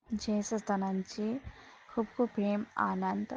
जय सच्चिदानंद जी। खूब खूब प्रेम आनंद।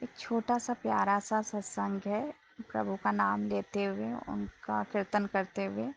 एक छोटा सा प्यारा सा सत्संग है। प्रभु का नाम लेते हुए उनका कीर्तन करते हुए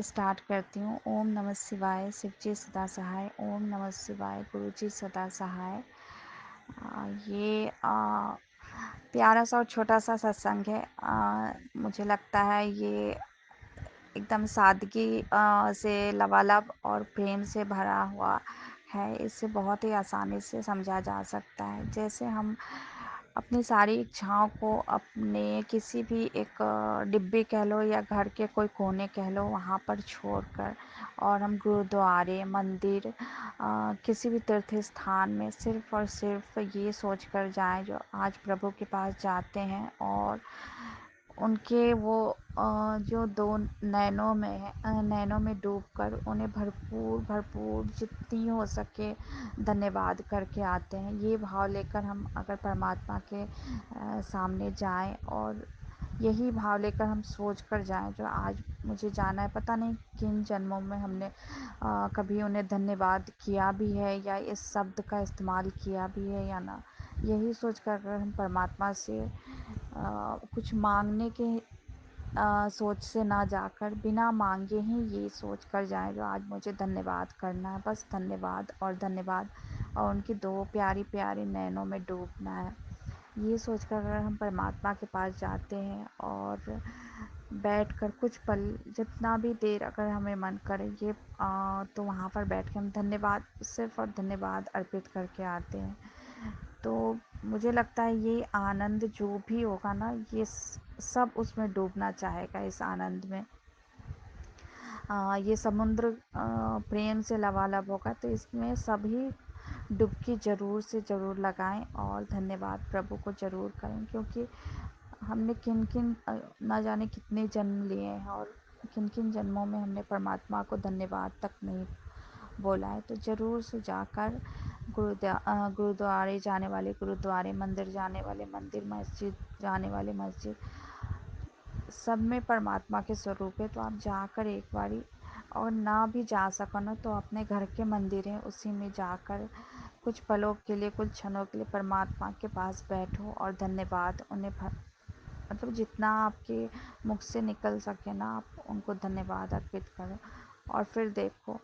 स्टार्ट करती हूँ। ओम नमः शिवाय, शिव जी सदा सहाय। ओम नमः शिवाय, गुरु जी सदा सहाय। ये प्यारा सा और छोटा सा सत्संग है। मुझे लगता है ये एकदम सादगी से लबालब और प्रेम से भरा हुआ है। इसे बहुत ही आसानी से समझा जा सकता है। जैसे हम अपनी सारी इच्छाओं को अपने किसी भी एक डिब्बे कह लो या घर के कोई कोने कह लो, वहाँ पर छोड़कर और हम गुरुद्वारे, मंदिर, किसी भी तीर्थ स्थान में सिर्फ और सिर्फ ये सोच कर जाएं जो आज प्रभु के पास जाते हैं और उनके वो जो दो नैनों में डूबकर उन्हें भरपूर भरपूर जितनी हो सके धन्यवाद करके आते हैं। ये भाव लेकर हम अगर परमात्मा के सामने जाएं और यही भाव लेकर हम सोच कर जाएं जो आज मुझे जाना है, पता नहीं किन जन्मों में हमने कभी उन्हें धन्यवाद किया भी है या इस शब्द का इस्तेमाल किया भी है या ना। यही सोच कर अगर हम परमात्मा से कुछ मांगने के सोच से ना जाकर बिना मांगे ही ये सोच कर जाएं जो आज मुझे धन्यवाद करना है, बस धन्यवाद और धन्यवाद, और उनकी दो प्यारी प्यारी नैनों में डूबना है। ये सोचकर अगर हम परमात्मा के पास जाते हैं और बैठकर कुछ पल जितना भी देर अगर हमें मन करे ये तो वहाँ पर बैठ के हम धन्यवाद, सिर्फ और धन्यवाद अर्पित करके आते हैं। तो मुझे लगता है ये आनंद जो भी होगा ना, ये सब उसमें डूबना चाहेगा इस आनंद में। ये समुद्र प्रेम से लबालब होगा, तो इसमें सभी डुबकी ज़रूर से ज़रूर लगाएं और धन्यवाद प्रभु को ज़रूर करें। क्योंकि हमने किन किन ना जाने कितने जन्म लिए हैं और किन किन जन्मों में हमने परमात्मा को धन्यवाद तक नहीं बोला है। तो ज़रूर से जाकर गुरुद्वारे जाने वाले गुरुद्वारे, मंदिर जाने वाले मंदिर, मस्जिद जाने वाले मस्जिद, सब में परमात्मा के स्वरूप है। तो आप जाकर एक बारी, और ना भी जा सको ना तो अपने घर के मंदिर हैं उसी में जाकर कुछ पलों के लिए, कुछ क्षणों के लिए परमात्मा के पास बैठो और धन्यवाद उन्हें मतलब जितना आपके मुख से निकल सके ना, आप उनको धन्यवाद अर्पित करो। और फिर देखो,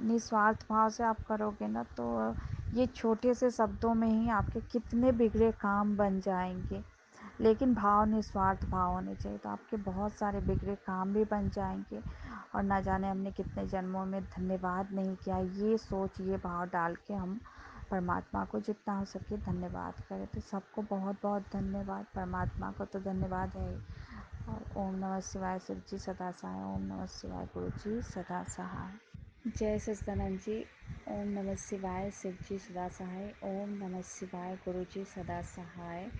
निस्वार्थ भाव से आप करोगे ना तो ये छोटे से शब्दों में ही आपके कितने बिगड़े काम बन जाएंगे। लेकिन भाव निस्वार्थ भाव होने चाहिए, तो आपके बहुत सारे बिगड़े काम भी बन जाएंगे। और ना जाने हमने कितने जन्मों में धन्यवाद नहीं किया, ये सोच ये भाव डाल के हम परमात्मा को जितना हो सके धन्यवाद करें। तो सबको बहुत बहुत धन्यवाद। परमात्मा को तो धन्यवाद है ही। और ओम नमः शिवाय, शिव जी सदा सहाय। ओम नमः शिवाय, गुरु जी सदा सहाय। जय सच्चिदानंद जी। ओम नमः शिवाय, शिव जी सदा सहाय। ओम नमः शिवाय, गुरु जी सदा सहाय।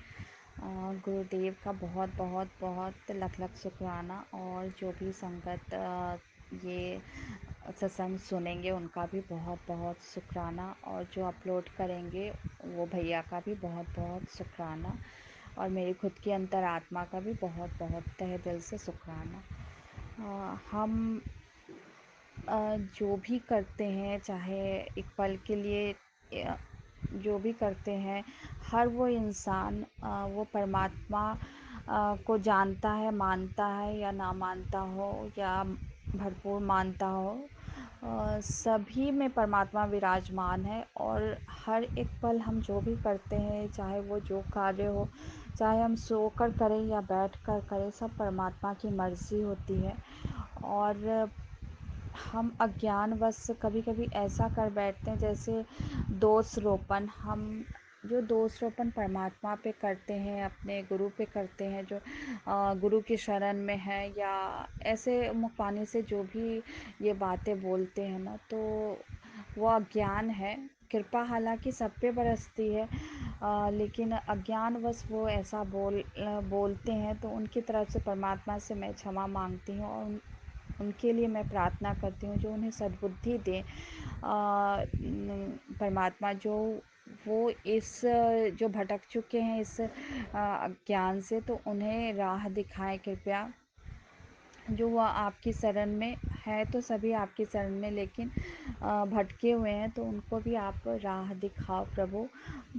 गुरुदेव का बहुत बहुत बहुत लख लख शुक्राना। और जो भी संगत ये सत्संग सुनेंगे उनका भी बहुत बहुत शुक्राना। और जो अपलोड करेंगे वो भैया का भी बहुत बहुत शुक्राना। और मेरी खुद की अंतरात्मा का भी बहुत बहुत तहे दिल से शुक्राना। हम जो भी करते हैं, चाहे एक पल के लिए जो भी करते हैं, हर वो इंसान वो परमात्मा को जानता है, मानता है या ना मानता हो या भरपूर मानता हो, सभी में परमात्मा विराजमान है। और हर एक पल हम जो भी करते हैं, चाहे वो जो कार्य हो, चाहे हम सोकर करें या बैठ कर करें, सब परमात्मा की मर्ज़ी होती है। और हम अज्ञानवश कभी कभी ऐसा कर बैठते हैं, जैसे दोष रोपण, हम जो दोष रोपण परमात्मा पे करते हैं, अपने गुरु पे करते हैं, जो गुरु की शरण में है, या ऐसे मुँह पानी से जो भी ये बातें बोलते हैं ना, तो वो अज्ञान है। कृपा हालांकि सब पे बरसती है, लेकिन अज्ञानवश वो ऐसा बोलते हैं। तो उनकी तरफ से परमात्मा से मैं क्षमा मांगती हूँ और उनके लिए मैं प्रार्थना करती हूँ जो उन्हें सद्बुद्धि दें। परमात्मा जो वो इस जो भटक चुके हैं इस ज्ञान से, तो उन्हें राह दिखाएं कृपया, जो वह आपकी शरण में है तो सभी आपकी शरण में, लेकिन भटके हुए हैं, तो उनको भी आप राह दिखाओ प्रभु,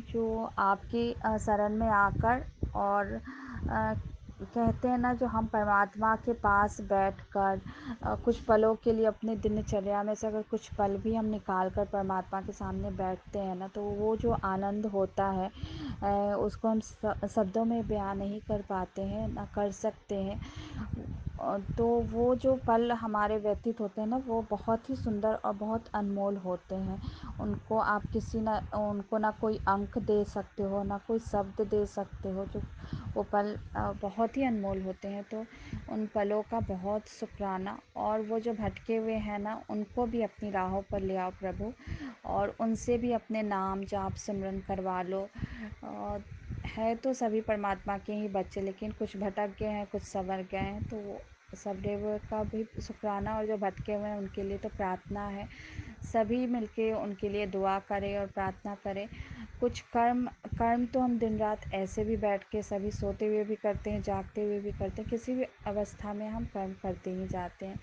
जो आपकी शरण में आकर और कहते हैं ना, जो हम परमात्मा के पास बैठकर कुछ पलों के लिए अपने दिनचर्या में से अगर कुछ पल भी हम निकाल कर परमात्मा के सामने बैठते हैं ना, तो वो जो आनंद होता है उसको हम शब्दों में बयां नहीं कर पाते हैं, ना कर सकते हैं। तो वो जो पल हमारे व्यतीत होते हैं ना, वो बहुत ही सुंदर और बहुत अनमोल होते हैं। उनको आप उनको ना कोई अंक दे सकते हो, ना कोई शब्द दे सकते हो। जो वो पल बहुत ही अनमोल होते हैं, तो उन पलों का बहुत शुक्राना। और वो जो भटके हुए हैं ना, उनको भी अपनी राहों पर ले आओ प्रभु, और उनसे भी अपने नाम जाप सिमरन करवा लो। और है तो सभी परमात्मा के ही बच्चे, लेकिन कुछ भटक गए हैं, कुछ संवर गए हैं, तो वो सबदेव का भी शुक्राना। और जो भटके हुए हैं उनके लिए तो प्रार्थना है, सभी मिलके उनके लिए दुआ करें और प्रार्थना करें। कुछ कर्म कर्म तो हम दिन रात ऐसे भी बैठ के सभी सोते हुए भी करते हैं, जागते हुए भी करते हैं, किसी भी अवस्था में हम कर्म करते ही जाते हैं।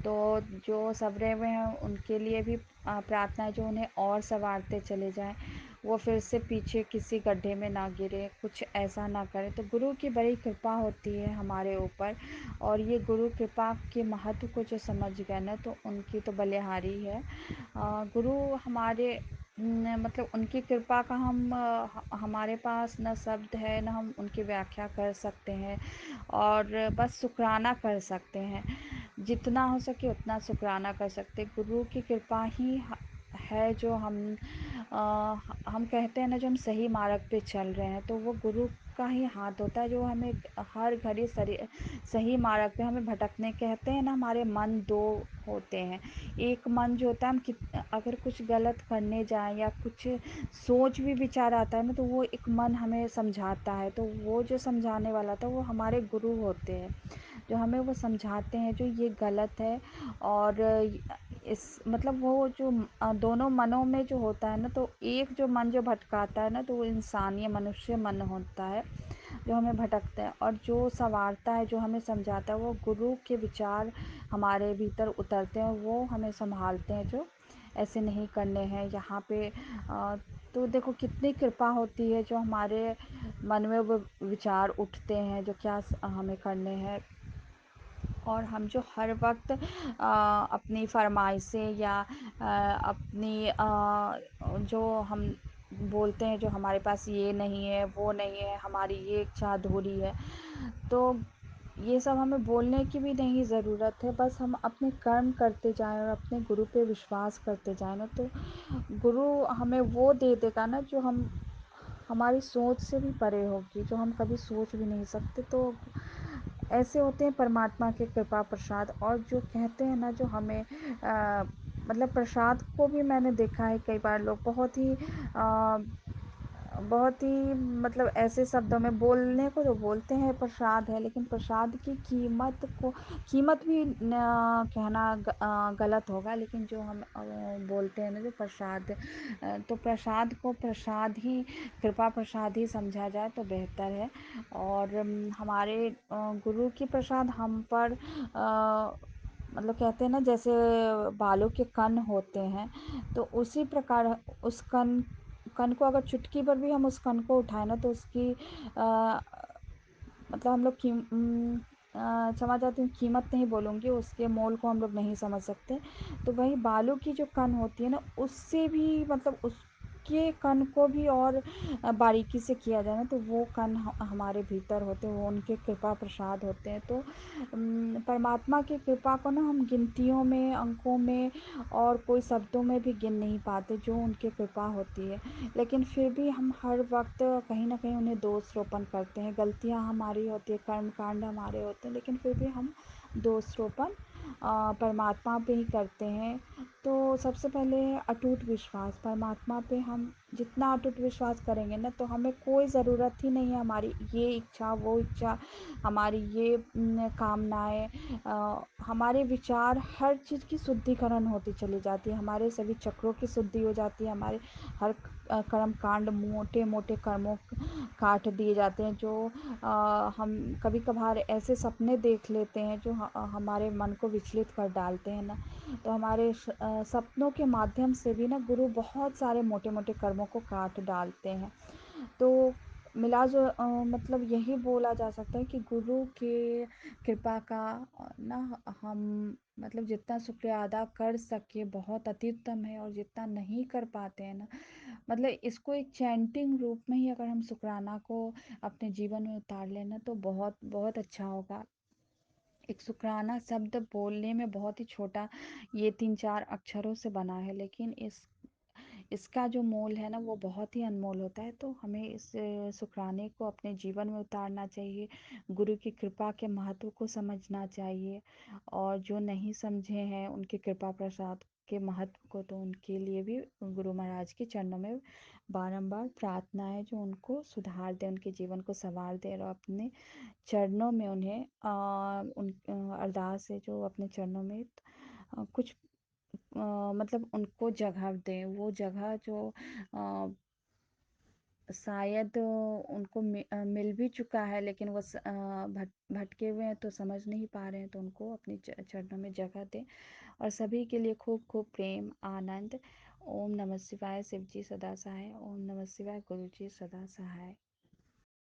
तो जो सबरे हुए हैं उनके लिए भी प्रार्थना है, जो उन्हें और सँवारते चले जाएँ, वो फिर से पीछे किसी गड्ढे में ना गिरे, कुछ ऐसा ना करें। तो गुरु की बड़ी कृपा होती है हमारे ऊपर, और ये गुरु कृपा के महत्व को जो समझ गए ना, तो उनकी तो बलिहारी है। गुरु हमारे मतलब उनकी कृपा का हमारे पास ना शब्द है, ना हम उनकी व्याख्या कर सकते हैं, और बस शुक्राना कर सकते हैं। जितना हो सके उतना शुक्राना कर सकते हैं। गुरु की कृपा ही है जो हम कहते हैं ना, जो हम सही मार्ग पे चल रहे हैं, तो वो गुरु का ही हाथ होता है, जो हमें हर घड़ी सही मार्ग पे हमें भटकने। कहते हैं ना, हमारे मन दो होते हैं। एक मन जो होता है, अगर कुछ गलत करने जाएं या कुछ सोच भी विचार आता है ना, तो वो एक मन हमें समझाता है। तो वो जो समझाने वाला था, वो हमारे गुरु होते हैं, जो हमें वो समझाते हैं जो ये गलत है। और इस मतलब वो जो दोनों मनों में जो होता है ना, तो एक जो मन जो भटकाता है ना, तो वो इंसानी मनुष्य मन होता है, जो हमें भटकता है। और जो संवारता है, जो हमें समझाता है, वो गुरु के विचार हमारे भीतर उतरते हैं, वो हमें संभालते हैं, जो ऐसे नहीं करने हैं यहाँ पे। तो देखो कितनी कृपा होती है, जो हमारे मन में वो विचार उठते हैं, जो क्या हमें करने हैं। और हम जो हर वक्त अपनी फरमाइशें या अपनी जो हम बोलते हैं, जो हमारे पास ये नहीं है, वो नहीं है, हमारी ये इच्छा अधूरी है, तो ये सब हमें बोलने की भी नहीं ज़रूरत है। बस हम अपने कर्म करते जाएं और अपने गुरु पे विश्वास करते जाएं ना, तो गुरु हमें वो दे देगा ना, जो हमारी सोच से भी परे होगी, जो हम कभी सोच भी नहीं सकते। तो ऐसे होते हैं परमात्मा के कृपा प्रसाद। और जो कहते हैं ना, जो हमें मतलब प्रसाद को भी मैंने देखा है कई बार, लोग बहुत ही मतलब ऐसे शब्दों में बोलने को तो बोलते हैं प्रसाद है, लेकिन प्रसाद की कीमत भी कहना गलत होगा। लेकिन जो हम बोलते हैं ना, जो प्रसाद, तो प्रसाद को प्रसाद ही, कृपा प्रसाद ही समझा जाए तो बेहतर है। और हमारे गुरु की प्रसाद हम पर मतलब कहते हैं ना, जैसे बालों के कण होते हैं, तो उसी प्रकार उस कण कण को अगर चुटकी भर भी हम उस कण को उठाए ना, तो उसकी मतलब हम लोग क्षमा चाहती हूँ, कीमत नहीं बोलूँगी, उसके मोल को हम लोग नहीं समझ सकते। तो वही बालों की जो कण होती है ना, उससे भी मतलब उसके कण को भी और बारीकी से किया जाए ना, तो वो कण हमारे भीतर होते हैं, वो उनके कृपा प्रसाद होते हैं। तो परमात्मा की कृपा को ना हम गिनतियों में, अंकों में और कोई शब्दों में भी गिन नहीं पाते, जो उनकी कृपा होती है। लेकिन फिर भी हम हर वक्त कहीं ना कहीं उन्हें दोष रोपण करते हैं। गलतियां हमारी होती है, कर्म कांड हमारे होते हैं, लेकिन फिर भी हम दोष रोपण परमात्मा पे ही करते हैं। तो सबसे पहले है अटूट विश्वास। परमात्मा पे हम जितना अटूट विश्वास करेंगे ना, तो हमें कोई ज़रूरत ही नहीं है हमारी ये इच्छा, वो इच्छा, हमारी ये कामनाएँ, हमारे विचार, हर चीज़ की शुद्धिकरण होती चली जाती है। हमारे सभी चक्रों की शुद्धि हो जाती है। हमारे हर कर्म कांड, मोटे-मोटे कर्मों काट दिए जाते हैं। जो हम कभी-कभार ऐसे सपने देख लेते हैं जो हमारे मन को विचलित कर डालते हैं ना, तो हमारे सपनों के माध्यम से भी ना गुरु बहुत सारे मोटे-मोटे कर्मों को काट डालते हैं। तो मतलब यही बोला जा सकता है कि गुरु के कृपा का ना हम मतलब जितना शुक्रिया अदा कर सके बहुत अति उत्तम है, और जितना नहीं कर पाते हैं ना, मतलब इसको एक चैंटिंग रूप में ही अगर हम शुक्राना को अपने जीवन में उतार लेना तो बहुत बहुत अच्छा होगा। एक शुक्राना शब्द बोलने में बहुत ही छोटा, ये 3-4 अक्षरों से बना है, लेकिन इसका जो मोल है ना वो बहुत ही अनमोल होता है। तो हमें इस शुक्राने को अपने जीवन में उतारना चाहिए, गुरु की कृपा के महत्व को समझना चाहिए, और जो नहीं समझे हैं उनके कृपा प्रसाद के महत्व को, तो उनके लिए भी गुरु महाराज के चरणों में बारंबार प्रार्थना है जो उनको सुधार दे, उनके जीवन को संवार दे, और अपने चरणों में उन्हें अरदास है जो अपने चरणों में कुछ मतलब उनको जगह दें, वो जगह जो अ, शायद उनको मिल भी चुका है, लेकिन वो भटके हुए हैं तो समझ नहीं पा रहे हैं, तो उनको अपने चरणों में जगह दें। और सभी के लिए खूब खूब प्रेम आनंद। ओम नमः शिवाय। शिव जी सदा सहाय। ओम नमः शिवाय। गुरु जी सदा सहाय।